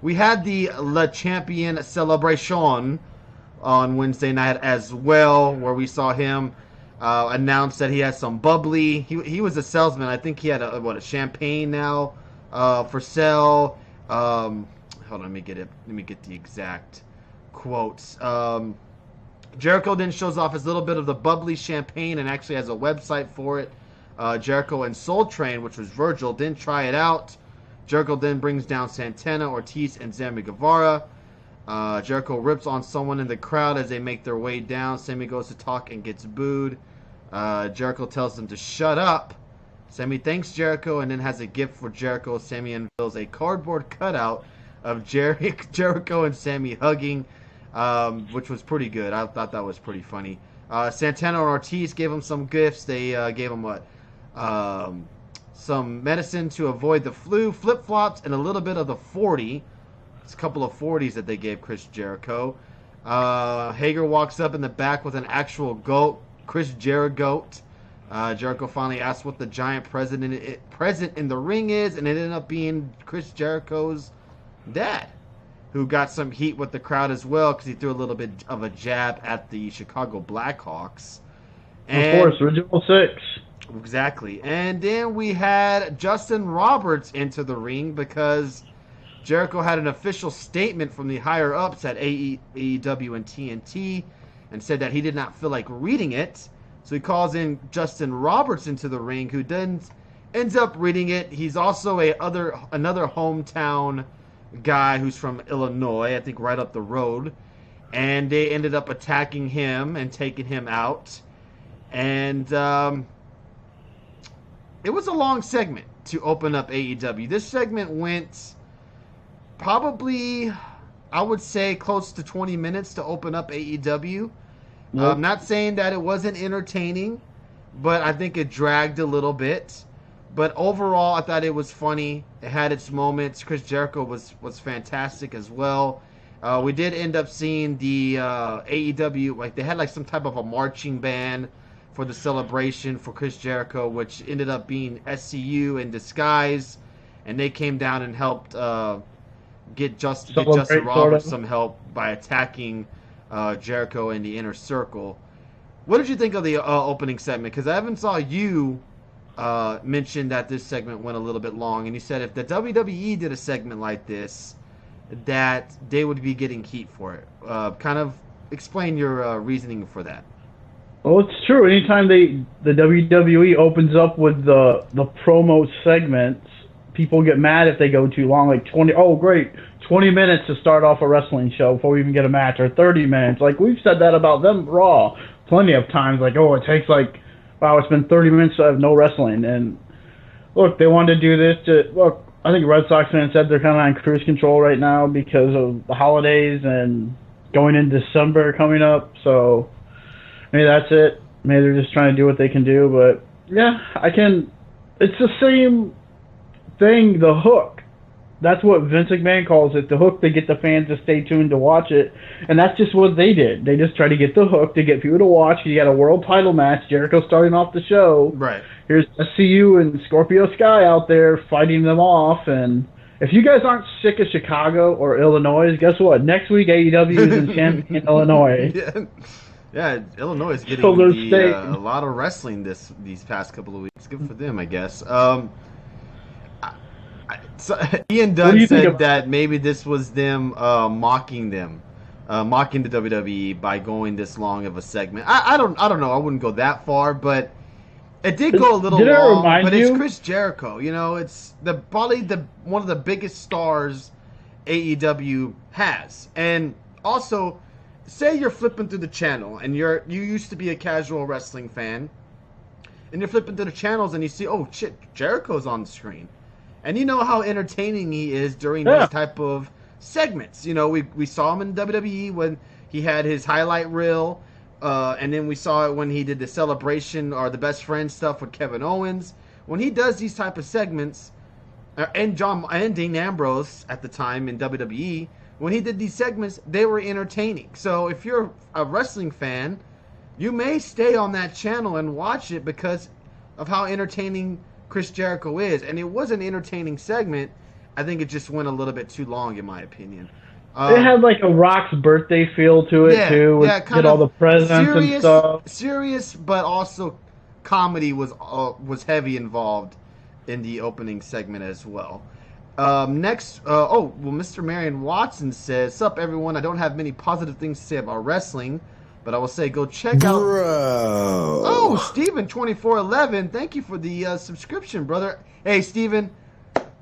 We had the Le Champion celebration on Wednesday night as well, where we saw him announce that he has some bubbly. He was a salesman. I think he had a champagne now for sale. Hold on, let me get it. Let me get the exact quotes. Jericho then shows off his little bit of the bubbly champagne and actually has a website for it. Jericho and Soul Train, which was Virgil, didn't try it out. Jericho then brings down Santana, Ortiz, and Sammy Guevara. Jericho rips on someone in the crowd as they make their way down. Sammy goes to talk and gets booed. Jericho tells them to shut up. Sammy thanks Jericho and then has a gift for Jericho. Sammy unveils a cardboard cutout of Jericho and Sammy hugging, which was pretty good. I thought that was pretty funny. Santana and Ortiz gave him some gifts. They gave him some medicine to avoid the flu, flip-flops, and a little bit of the 40. It's a couple of 40s that they gave Chris Jericho. Hager walks up in the back with an actual goat, Chris Jericho. Jericho finally asks what the giant present in the ring is, and it ended up being Chris Jericho's dad, who got some heat with the crowd as well because he threw a little bit of a jab at the Chicago Blackhawks. And, of course, original 6. Exactly. And then we had Justin Roberts into the ring because Jericho had an official statement from the higher-ups at AEW and TNT and said that he did not feel like reading it. So he calls in Justin Roberts into the ring, who then ends up reading it. He's also another hometown guy who's from Illinois, I think right up the road. And they ended up attacking him and taking him out. And it was a long segment to open up AEW. This segment went probably, I would say, close to 20 minutes to open up AEW. Nope. I'm not saying that it wasn't entertaining, but I think it dragged a little bit. But overall, I thought it was funny. It had its moments. Chris Jericho was fantastic as well. We did end up seeing the AEW, like they had like some type of a marching band for the celebration for Chris Jericho, which ended up being SCU in disguise, and they came down and helped get Justin Roberts some help by attacking Jericho in the inner circle. What did you think of the opening segment? Because I haven't saw you mention that this segment went a little bit long, and you said if the WWE did a segment like this, that they would be getting heat for it. Kind of explain your reasoning for that. Well, it's true. Anytime the WWE opens up with the promo segments, people get mad if they go too long. Like 20 minutes to start off a wrestling show before we even get a match, or 30 minutes. Like we've said that about them Raw plenty of times. Like, it takes it's been 30 minutes to have no wrestling. And look, they wanted to do this I think Red Sox fans said they're kind of on cruise control right now because of the holidays and going in December coming up. So maybe that's it. Maybe they're just trying to do what they can do. But yeah, it's the same thing, the hook. That's what Vince McMahon calls it, the hook. They get the fans to stay tuned to watch it, and that's just what they did. They just try to get the hook to get people to watch. You got a world title match, Jericho starting off the show. Right. Here's SCU and Scorpio Sky out there fighting them off, and if you guys aren't sick of Chicago or Illinois, guess what? Next week AEW is in Champaign, Illinois. Yeah, Illinois is getting a lot of wrestling these past couple of weeks. Good for them, I guess. So Ian Dunn said that maybe this was them mocking the WWE by going this long of a segment. I don't know. I wouldn't go that far, but it did go a little long. But it's Chris Jericho. You know, it's probably one of the biggest stars AEW has. And also, say you're flipping through the channel and you used to be a casual wrestling fan, and you're flipping through the channels and you see, oh shit, Jericho's on the screen. And you know how entertaining he is during these type of segments. You know, we saw him in WWE when he had his highlight reel, and then we saw it when he did the celebration or the best friend stuff with Kevin Owens. When he does these type of segments, and Dean Ambrose at the time in WWE, when he did these segments, they were entertaining. So if you're a wrestling fan, you may stay on that channel and watch it because of how entertaining Chris Jericho is. And it was an entertaining segment, I think it just went a little bit too long, in my opinion. It had like a Rock's birthday feel to it too. Yeah, kind get of all the presents and stuff. serious, but also comedy was heavy involved in the opening segment as well. Next, Mr. Marion Watson says, "Sup, everyone. I don't have many positive things to say about wrestling, but I will say go check out." Oh, Steven 2411, thank you for the subscription, brother. Hey, Steven,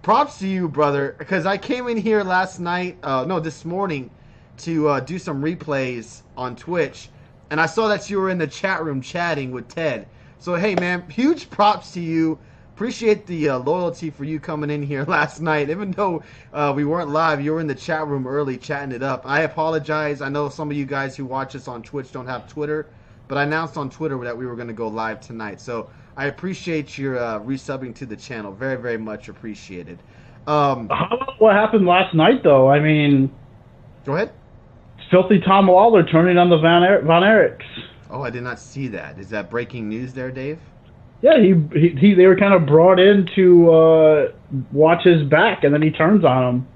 props to you, brother, because I came in here this morning, to do some replays on Twitch, and I saw that you were in the chat room chatting with Ted. So, hey, man, huge props to you. Appreciate the loyalty for you coming in here last night. Even though we weren't live, you were in the chat room early chatting it up. I apologize. I know some of you guys who watch us on Twitch don't have Twitter, but I announced on Twitter that we were going to go live tonight. So I appreciate your resubbing to the channel. Very, very much appreciated. How about what happened last night, though? I mean... Go ahead. Filthy Tom Lawler turning on the Von Erichs. Oh, I did not see that. Is that breaking news there, Dave? Yeah, they were kind of brought in to watch his back, and then he turns on him.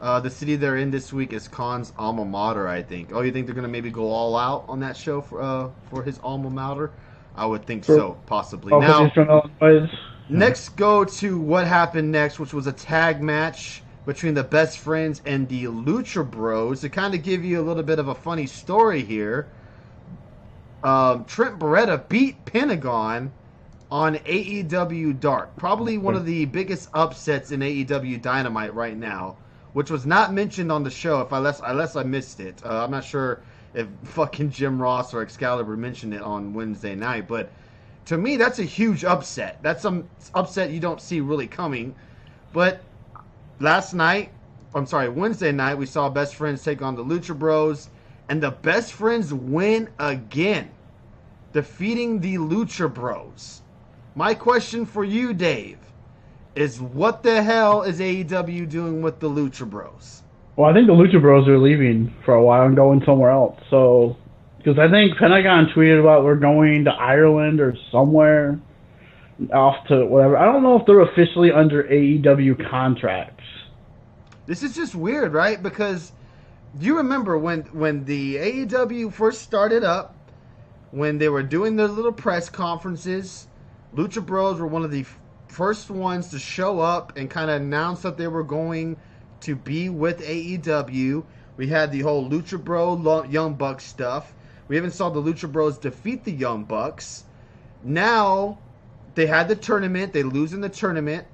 The city they're in this week is Khan's alma mater, I think. Oh, you think they're going to maybe go all out on that show for his alma mater? I would think so, possibly. Now, next go to what happened next, which was a tag match between the Best Friends and the Lucha Bros. To kind of give you a little bit of a funny story here, Trent Beretta beat Pentagon on AEW Dark. Probably one of the biggest upsets in AEW Dynamite right now, which was not mentioned on the show unless I missed it. I'm not sure if fucking Jim Ross or Excalibur mentioned it on Wednesday night, but to me, that's a huge upset. That's some upset you don't see really coming. But Wednesday night, we saw Best Friends take on the Lucha Bros, and the Best Friends win again, defeating the Lucha Bros. My question for you, Dave, is what the hell is AEW doing with the Lucha Bros? Well, I think the Lucha Bros are leaving for a while and going somewhere else. So, because I think Pentagon tweeted about we're going to Ireland or somewhere off to whatever. I don't know if they're officially under AEW contracts. This is just weird, right? Because do you remember when the AEW first started up, when they were doing their little press conferences, Lucha Bros were one of the first ones to show up and kind of announce that they were going to be with AEW. We had the whole Lucha Bro Young Bucks stuff. We even saw the Lucha Bros defeat the Young Bucks. Now they had the tournament. They lose in the tournament.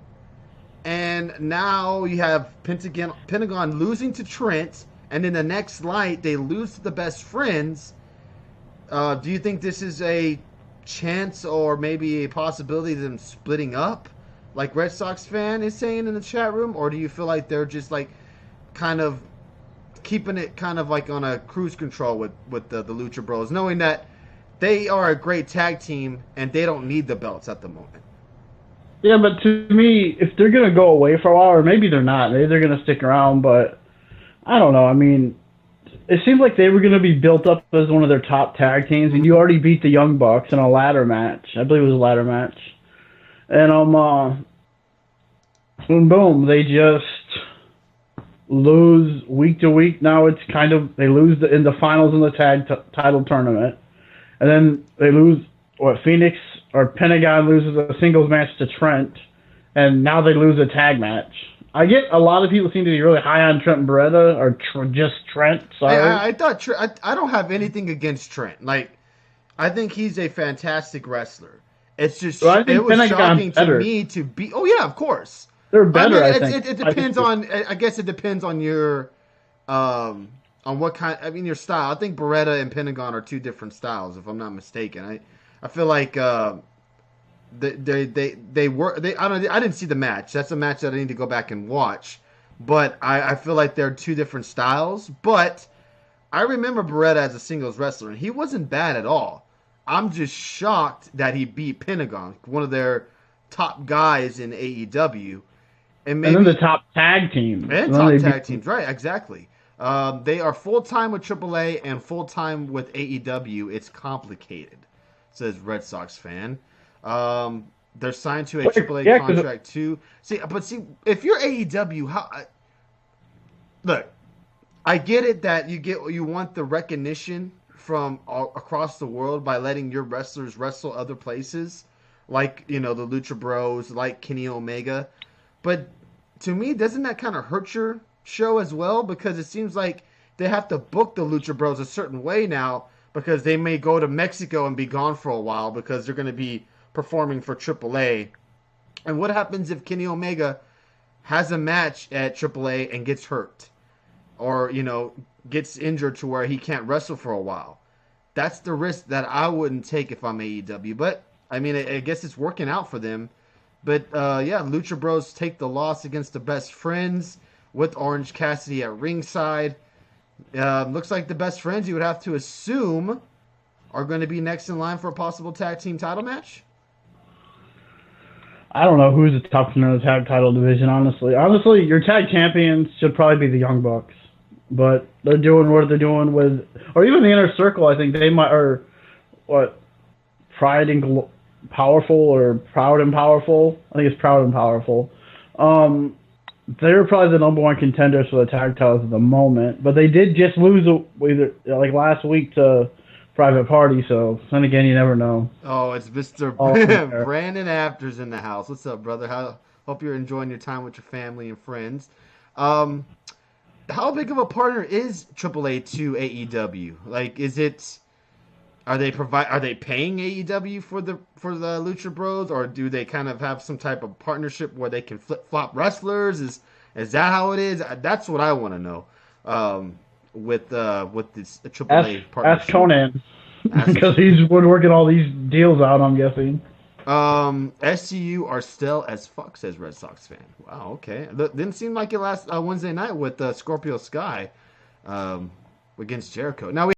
And now you have Pentagon losing to Trent. And in the next light, they lose to the Best Friends. Do you think this is a chance or maybe a possibility of them splitting up, like Red Sox fan is saying in the chat room? Or do you feel like they're just like kind of keeping it kind of like on a cruise control with the Lucha Bros, knowing that they are a great tag team and they don't need the belts at the moment? Yeah, but to me, if they're going to go away for a while, or maybe they're not, maybe they're going to stick around, but I don't know. I mean, it seems like they were going to be built up as one of their top tag teams, and you already beat the Young Bucks in a ladder match. I believe it was a ladder match. And, boom, they just lose week to week. Now it's kind of, they lose in the finals in the tag title tournament. And then they lose, Phoenix or Pentagon loses a singles match to Trent, and now they lose a tag match. I get a lot of people seem to be really high on Trent Beretta, or just Trent. Sorry, I thought I don't have anything against Trent. Like, I think he's a fantastic wrestler. It's just it was shocking to me to be. Oh yeah, of course they're better. I think it depends on. I guess it depends on your on what kind. I mean, your style. I think Beretta and Pentagon are two different styles, if I'm not mistaken. I feel like they were. I didn't see the match. That's a match that I need to go back and watch. But I feel like they're two different styles. But I remember Beretta as a singles wrestler, and he wasn't bad at all. I'm just shocked that he beat Pentagon, one of their top guys in AEW. And then the top tag team. And top tag teams, right, exactly. They are full-time with AAA and full-time with AEW. It's complicated, says Red Sox fan. They're signed to a AAA contract too. See, if you're AEW, look, I get it that you want the recognition from across the world by letting your wrestlers wrestle other places, like the Lucha Bros, like Kenny Omega. But to me, doesn't that kind of hurt your show as well? Because it seems like they have to book the Lucha Bros a certain way now because they may go to Mexico and be gone for a while because they're going to be performing for AAA. And what happens if Kenny Omega has a match at AAA and gets hurt? Or, gets injured to where he can't wrestle for a while? That's the risk that I wouldn't take if I'm AEW. But, I mean, I guess it's working out for them. But, Lucha Bros take the loss against the Best Friends with Orange Cassidy at ringside. Looks like the Best Friends, you would have to assume, are going to be next in line for a possible tag team title match? I don't know who's the top in the tag title division, honestly. Honestly, your tag champions should probably be the Young Bucks. But they're doing what they're doing with... Or even the Inner Circle, I think they might... Or, Pride and Powerful or Proud and Powerful? I think it's Proud and Powerful. They're probably the number one contenders for the tag titles at the moment. But they did just lose last week to Private Party, so then again, you never know. Oh, it's Mr. Brandon Afters in the house. What's up, brother? Hope you're enjoying your time with your family and friends. How big of a partner is AAA to AEW? Like, are they paying AEW for the Lucha Bros, or do they kind of have some type of partnership where they can flip flop wrestlers? Is that how it is? That's what I want to know. With this AAA partnership. Ask Conan, because he's been working all these deals out, I'm guessing. SCU are still as fuck, says Red Sox fan. Wow, okay. Didn't seem like it last Wednesday night with Scorpio Sky against Jericho. Now we